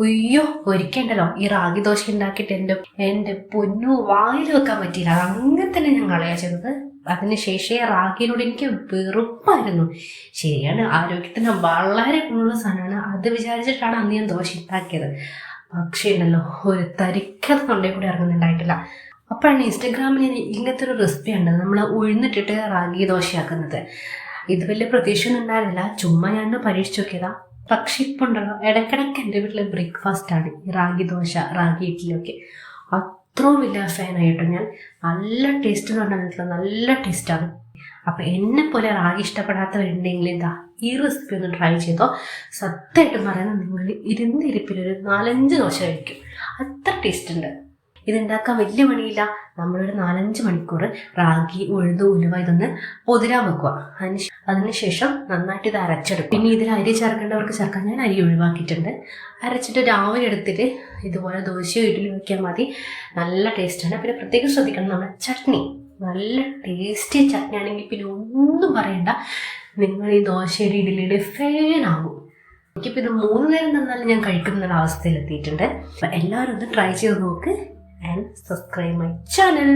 അയ്യോ ഒരിക്കലുണ്ടല്ലോ ഈ റാഗി ദോശ ഉണ്ടാക്കിയിട്ട് എൻ്റെ പൊന്നു വായിൽ വെക്കാൻ പറ്റിയില്ല. അത് അങ്ങനെ തന്നെ ഞാൻ കളയാ ചെയ്തത്. അതിനുശേഷം റാഗിനോട് എനിക്ക് വെറുപ്പായിരുന്നു. ശരിയാണ്, ആരോഗ്യത്തിന് വളരെ ഗുണമുള്ള സാധനമാണ്. അത് വിചാരിച്ചിട്ടാണ് അന്ന് ഞാൻ ദോശ ഉണ്ടാക്കിയത്. പക്ഷേ ഉണ്ടല്ലോ ഒരു തരിക്കത് തൊണ്ടയിൽ കൂടി ഇറങ്ങുന്നുണ്ടായിട്ടില്ല. അപ്പോഴാണ് ഇൻസ്റ്റഗ്രാമിൽ ഇങ്ങനത്തെ ഒരു റെസിപ്പി ഉണ്ട്, നമ്മൾ ഉഴുന്നിട്ടിട്ട് റാഗി ദോശയാക്കുന്നത്. ഇത് വലിയ പ്രതീക്ഷയൊന്നും ഉണ്ടായിരുന്നില്ല, ചുമ്മാ ഞാൻ പരീക്ഷിച്ച് നോക്കിയതാ. പക്ഷെ ഇപ്പം ഉണ്ടല്ലോ ഇടയ്ക്കിടയ്ക്ക് എൻ്റെ വീട്ടിൽ ബ്രേക്ക്ഫാസ്റ്റാണ് ഈ റാഗി ദോശ, റാഗി ഇഡ്ഡലിയൊക്കെ. അത്രയും വലിയ ഫാനായിട്ടോ ഞാൻ. നല്ല ടേസ്റ്റ് എന്ന് പറഞ്ഞിട്ടുള്ള നല്ല ടേസ്റ്റാണ്. അപ്പം എന്നെ പോലെ റാഗി ഇഷ്ടപ്പെടാത്തവരുണ്ടെങ്കിൽ ഇതാ ഈ റെസിപ്പി ഒന്ന് ട്രൈ ചെയ്തോ. സത്യമായിട്ടും പറയുന്നത് നിങ്ങൾ ഇരുന്നിരിപ്പിലൊരു 4-5 ദോശ കഴിക്കും, അത്ര ടേസ്റ്റ് ഉണ്ട്. ഇതുണ്ടാക്കാൻ വലിയ പണിയില്ല. നമ്മളൊരു 4-5 മണിക്കൂർ റാഗി, ഉഴുത്, ഉലുവ ഇതൊന്ന് പൊതിരാൻ വെക്കുക. അതിനുശേഷം നന്നായിട്ട് ഇത് അരച്ചെടുക്കും. പിന്നെ ഇതിൽ അരി ചേർക്കേണ്ടവർക്ക് ചേർക്കാൻ ഞാൻ അരി ഒഴിവാക്കിയിട്ടുണ്ട്. അരച്ചിട്ട് രാവിലെ എടുത്തിട്ട് ഇതുപോലെ ദോശയോ ഇഡ്ഡലി വയ്ക്കാൻ മതി. നല്ല ടേസ്റ്റാണ്. പിന്നെ പ്രത്യേകം ശ്രദ്ധിക്കണം, നമ്മുടെ ചട്നി നല്ല ടേസ്റ്റി ചട്നി ആണെങ്കിൽ പിന്നെ ഒന്നും പറയണ്ട, നിങ്ങൾ ഈ ദോശയുടെ ഇഡ്ഡലിയുടെ ഫാനാകും. എനിക്കിപ്പോൾ ഇത് 3 നേരം തന്നാലും ഞാൻ കഴിക്കുന്ന അവസ്ഥയിലെത്തിയിട്ടുണ്ട്. അപ്പം എല്ലാവരും ഒന്ന് ട്രൈ ചെയ്ത് നോക്ക് and subscribe my channel.